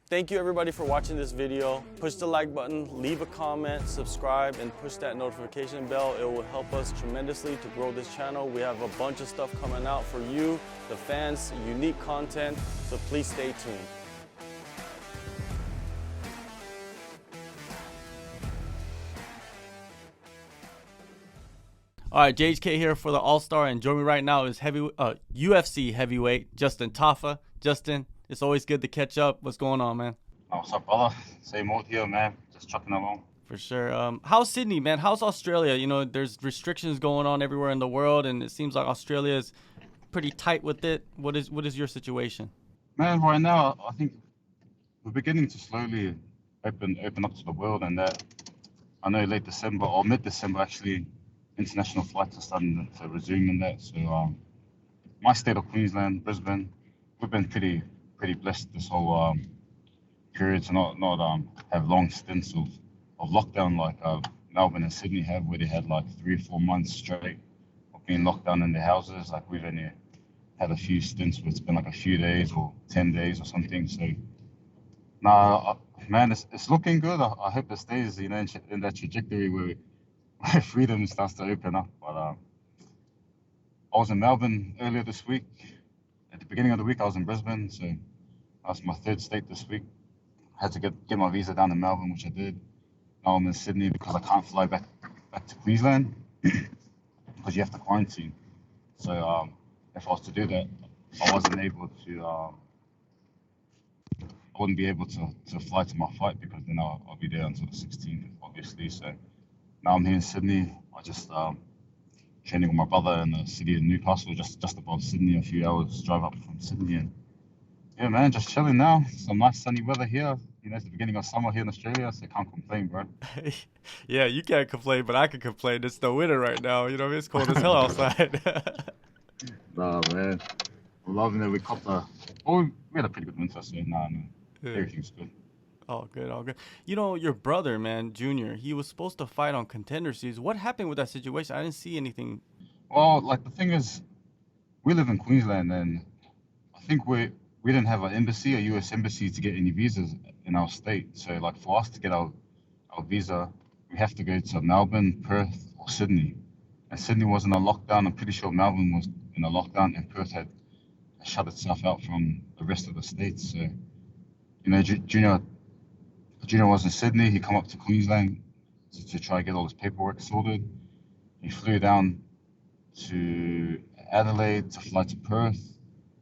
Thank you everybody for watching this video. Push the like button, leave a comment, subscribe, and push that notification bell. It will help us tremendously to grow this channel. We have a bunch of stuff coming out for you, the fans, unique content, so please stay tuned. All right, JHK here for the AllStar, and joining me right now is UFC heavyweight Justin Tafa. Justin, it's always good to catch up. What's going on, man? Oh, what's up, brother? Same old here, man. Just chucking along. For sure. How's Sydney, man? How's Australia? You know, there's restrictions going on everywhere in the world, and it seems like Australia is pretty tight with it. What is your situation? Man, right now, I think we're beginning to slowly open up to the world, and that I know late December or mid-December, actually, international flights are starting to resume and that. So, my state of Queensland, Brisbane, we've been pretty blessed this whole period to not have long stints of lockdown like Melbourne and Sydney have, where they had like 3 or 4 months straight of being locked down in their houses. Like we've only had a few stints where it's been like a few days or 10 days or something. So now, man, it's looking good. I hope it stays, you know, in that trajectory where freedom starts to open up. But I was in Melbourne earlier this week. At the beginning of the week, I was in Brisbane, so that's my third state this week. I had to get my visa down in Melbourne, which I did. Now I'm in Sydney because I can't fly back to Queensland because you have to quarantine. So if I was to do that, I wasn't able to. I wouldn't be able to fly to my fight because then I'll be there until the 16th, obviously. So now I'm here in Sydney. I just training with my brother in the city of Newcastle, just above Sydney, a few hours drive up from Sydney. And yeah, man, just chilling now. Some nice sunny weather here. You know, it's the beginning of summer here in Australia, so I can't complain, bro. Yeah, you can't complain, but I can complain. It's the winter right now. You know, it's cold as hell outside. Nah, man. I'm loving it. We had a pretty good winter, so no, everything's good. All good, all good. You know, your brother, man, Junior, he was supposed to fight on Contender Series. What happened with that situation? I didn't see anything. Well, like the thing is, we live in Queensland, and I think we didn't have an embassy, a US embassy, to get any visas in our state. So, like, for us to get our visa, we have to go to Melbourne, Perth, or Sydney. And Sydney was in a lockdown. I'm pretty sure Melbourne was in a lockdown, and Perth had shut itself out from the rest of the states. So, you know, Junior was in Sydney. He come up to Queensland to try to get all his paperwork sorted. He flew down to Adelaide to fly to Perth.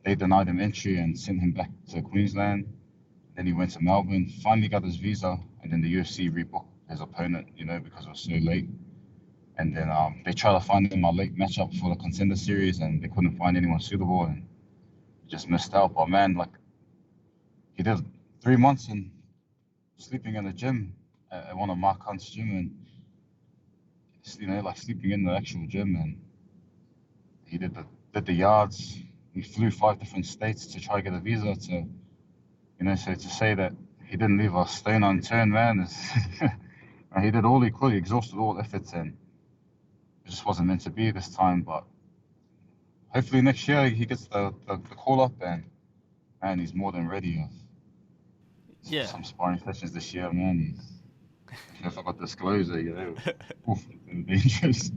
They denied him entry and sent him back to Queensland. Then he went to Melbourne, finally got his visa, and then the UFC rebooked his opponent, you know, because it was so late. And then they tried to find him a late matchup for the Contender Series, and they couldn't find anyone suitable, and he just missed out. But man, like, he did 3 months in sleeping in the gym at one of Mark Hunt's gym, and you know, like sleeping in the actual gym, and he did the yards. He flew 5 different states to try to get a visa to, you know, so to say that he didn't leave a stone unturned, man, is he did all he could. He exhausted all efforts, and it just wasn't meant to be this time. But hopefully next year he gets the call up, and he's more than ready. Yeah. Some sparring sessions this year, man. If I got disclosure, you know, oof, dangerous.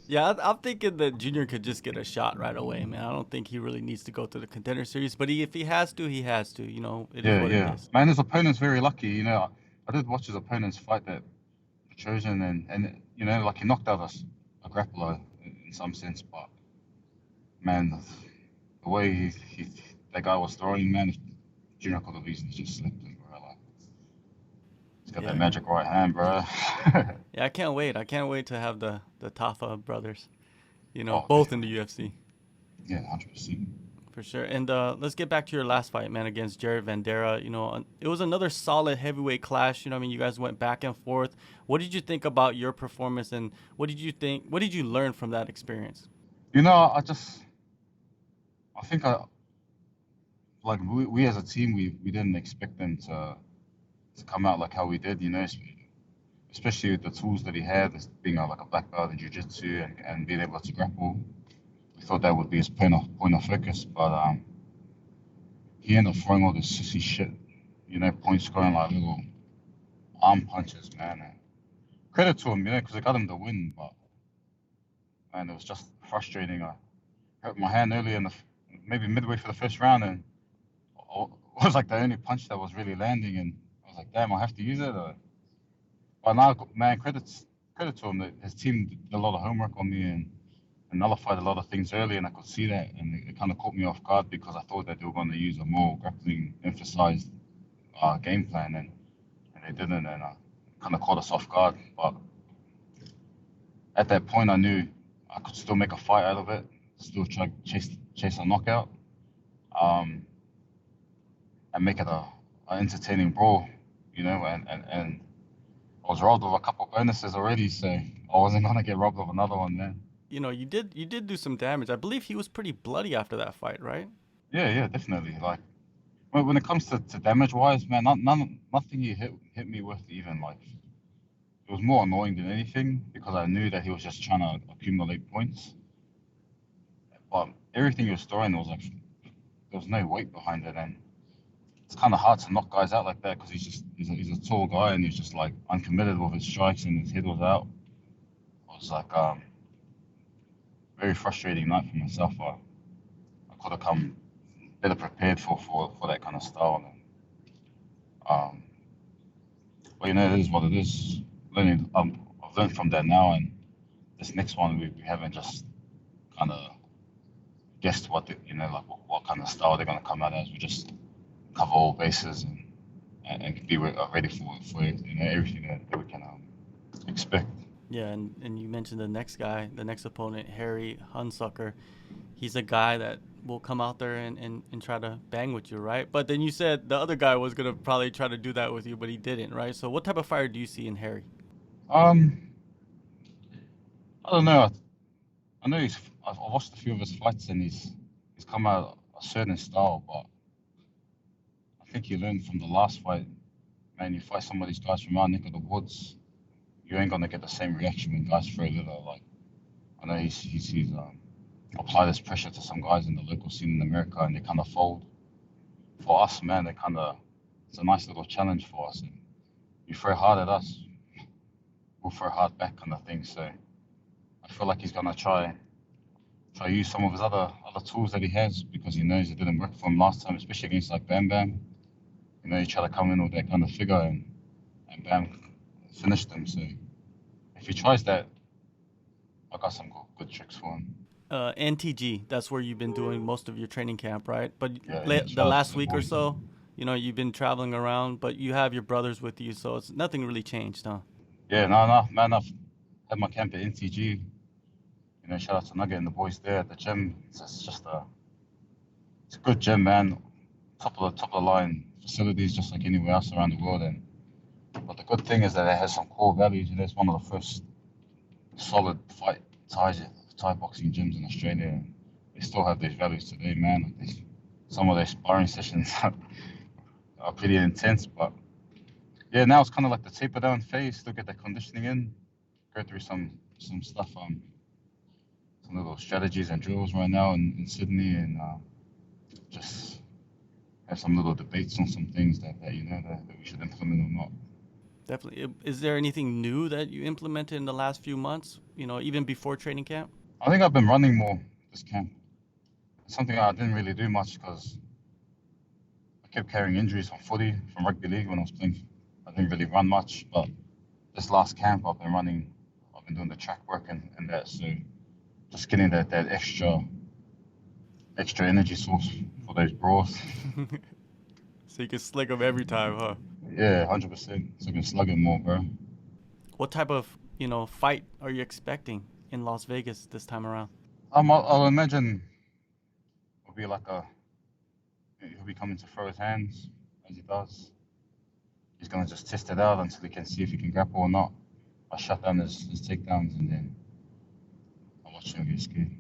Yeah, I'm thinking that Junior could just get a shot right away, man. I don't think he really needs to go through the Contender Series, but if he has to, he has to. You know, it is what it is. Man, his opponent's very lucky. You know, I did watch his opponent's fight that Trojan, and you know, like he knocked out a grappler in some sense, but man, the way that guy was throwing, man, Junior could have easily just slipped him, bro. Like, he's got that magic right hand, bro. Yeah, I can't wait. I can't wait to have the Tafa brothers, you know, both in the UFC. Yeah, 100%. For sure. And let's get back to your last fight, man, against Jared Vanderaa. You know, it was another solid heavyweight clash. You know, I mean, you guys went back and forth. What did you think about your performance, and what did you learn from that experience? You know, I think like we as a team, we didn't expect them to come out like how we did, you know, especially with the tools that he had, as being like a black belt in jiu-jitsu and being able to grapple. We thought that would be his point of focus, but he ended up throwing all this sissy shit point scoring like little arm punches, man. And credit to him, because it got him the win. But man, it was just frustrating. I hurt my hand early maybe midway for the first round, and it was like the only punch that was really landing. And I was like, damn, I have to use it. But now, man, credit to him that his team did a lot of homework on me and nullified a lot of things early, and I could see that, and it kind of caught me off guard because I thought that they were going to use a more grappling emphasized game plan, and they didn't, and kind of caught us off guard. But at that point, I knew I could still make a fight out of it, still try to chase a knockout, um, and make it a entertaining brawl, and I was robbed of a couple bonuses already, so I wasn't gonna get robbed of another one, man. You did do some damage. I believe he was pretty bloody after that fight, right? Yeah, definitely. Like when it comes to damage wise, man, nothing he hit me with even like it was more annoying than anything because I knew that he was just trying to accumulate points. But everything he was throwing was like there was no weight behind it, and it's kind of hard to knock guys out like that because he's a tall guy and he's just like uncommitted with his strikes and his head was out. It was like very frustrating night for myself. I could have come better prepared for that kind of style. And, um, but it is what it is. I've learned from that now, and this next one we haven't just kind of guessed like what kind of style they're gonna come out as. We just cover all bases and be ready for everything that we can expect. Yeah, and you mentioned the next guy, the next opponent, Harry Hunsucker. He's a guy that will come out there and try to bang with you, right? But then you said the other guy was going to probably try to do that with you, but he didn't, right? So what type of fighter do you see in Harry? Um, I don't know. I know I've watched a few of his fights and he's come out a certain style, but I think he learned from the last fight. Man, you fight some of these guys from our neck of the woods, you ain't gonna get the same reaction when guys throw little. Like I know he's apply this pressure to some guys in the local scene in America, and they kind of fold. For us, man, it's a nice little challenge for us. And you throw hard at us, we'll throw hard back, kind of thing. So I feel like he's gonna try use some of his other tools that he has because he knows it didn't work for him last time, especially against like Bam Bam. He tried to come in with that kind of figure and Bam finished him. So if he tries that, I got some good tricks for him. NTG, that's where you've been doing most of your training camp, right? But Yeah, the shout out to last the week or boys. so, you've been traveling around, but you have your brothers with you, so it's nothing really changed, huh? Yeah, no, man, I've had my camp at NTG. Shout out to Nugget and the boys there at the gym. It's a good gym, man. Top of the line facilities, just like anywhere else around the world. But the good thing is that it has some core values. It's one of the first solid Thai boxing gyms in Australia. And they still have these values today, man. Like some of their sparring sessions are pretty intense, but yeah, now it's kind of like the taper down phase. Still get that conditioning in, go through some stuff, some little strategies and drills right now in Sydney, and just have some little debates on some things that we should implement or not. Definitely. Is there anything new that you implemented in the last few months, even before training camp? I think I've been running more this camp. It's something I didn't really do much because I kept carrying injuries from footy, from rugby league when I was playing. I didn't really run much, but this last camp I've been running. I've been doing the track work and that, so just getting that extra energy source for those brawls. So you can slick them every time, huh? Yeah, 100%. So I can slug it more, bro. What type of, fight are you expecting in Las Vegas this time around? I'll imagine it'll be like he'll be coming to throw his hands as he does. He's gonna just test it out until he can see if he can grapple or not. I shut down his takedowns and then I watch him get scared.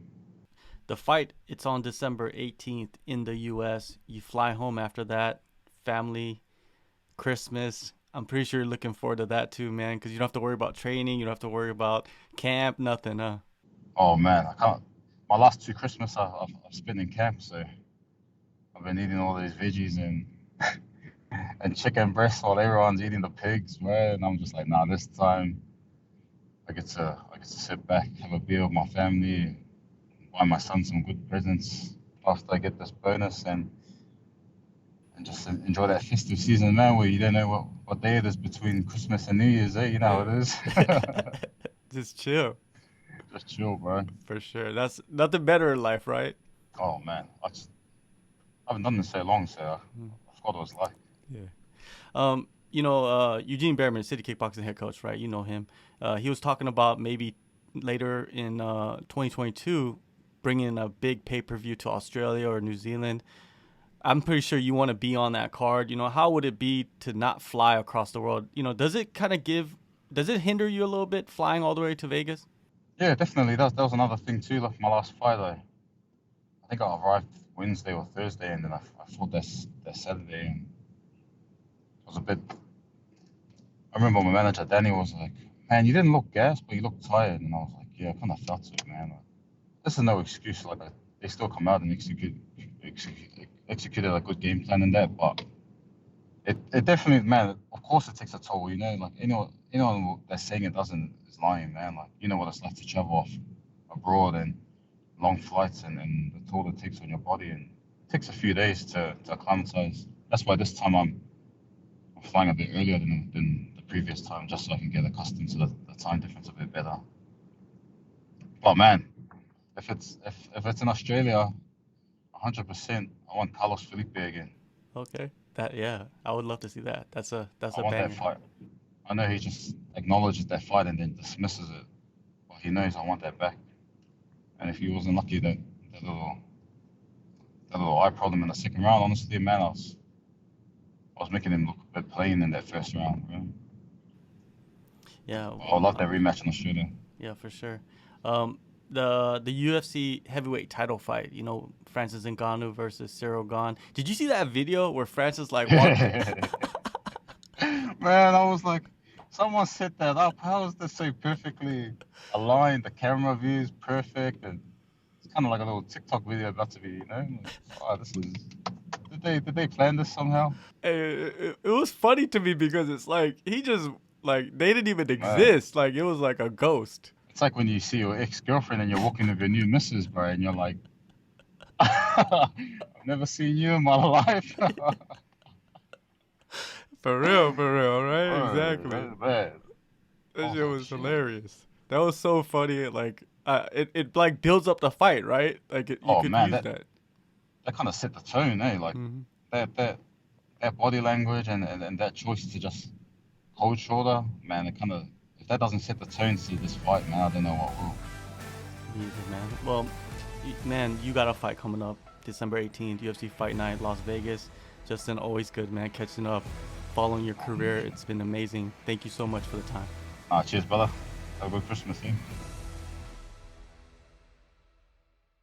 The fight, it's on December 18th in the U.S. You fly home after that, family, Christmas. I'm pretty sure you're looking forward to that too, man, because you don't have to worry about training. You don't have to worry about camp, nothing, huh? Oh man, I can't. My last two Christmas I've spent in camp, so I've been eating all these veggies and and chicken breasts while everyone's eating the pigs, man. And I'm just like, nah, this time I get to sit back, have a beer with my family, buy my son some good presents after I get this bonus, and just enjoy that festive season, man, where you don't know what day it is between Christmas and New Year's, eh? You know how it is. Just chill. Just chill, bro. For sure. That's nothing better in life, right? Oh man, I haven't done this so long, so I forgot what it was like. Yeah. Eugene Behrman, City Kickboxing head coach, right? You know him. He was talking about maybe later in 2022 bringing a big pay-per-view to Australia or New Zealand. I'm pretty sure you want to be on that card. How would it be to not fly across the world? Does it hinder you a little bit flying all the way to Vegas? Yeah, definitely. That was another thing too. Like my last fight, I think I arrived Wednesday or Thursday, and then I fought that Saturday, and it was a bit. I remember my manager Danny was like, "Man, you didn't look gassed, but you looked tired," and I was like, "Yeah, I kind of felt it, man. Like, this is no excuse. Like they still come out and executed a good game plan in that, but it definitely, man. Of course, it takes a toll. Like anyone that's saying it doesn't is lying, man. Like what it's like to travel off abroad and long flights and the toll it takes on your body, and it takes a few days to acclimatize. That's why this time I'm flying a bit earlier than the previous time, just so I can get accustomed to the time difference a bit better. But man, if it's in Australia, 100%, I want Carlos Felipe again. Okay. I would love to see that. That's a I want banger. that fight. I know he just acknowledges that fight and then dismisses it, but he knows I want that back. And if he wasn't lucky that little eye problem in the second round, honestly, man, I was making him look a bit plain in that first round, bro. Yeah. I would love that rematch in Australia. Yeah, for sure. The UFC heavyweight title fight, Francis Ngannou versus Cyril Gane. Did you see that video where Francis walked? Man, I was like, someone set that up. How is this so perfectly aligned? The camera view is perfect, and it's kind of like a little TikTok video about to be, Like, oh, this is. Did they plan this somehow? It was funny to me because it's like he just they didn't even Man. exist. Like it was like a ghost. It's like when you see your ex-girlfriend and you're walking with your new missus, bro, and you're like, I've never seen you in my life. For real, right? Oh, Exactly. that's bad. That Oh, shit was shit. hilarious. That was so funny. It builds up the fight, right? Like you Oh, could man, use that kind of set the tone, eh? Like Mhm. that body language and that choice to just hold shoulder, man, if that doesn't set the tone to this fight, man, I don't know what will. Neither, man. Well, man, you got a fight coming up December 18th, UFC Fight Night, Las Vegas. Justin, always good, man. Catching up, following your career. It's been amazing. Thank you so much for the time. Cheers, brother. Have a good Christmas, eh?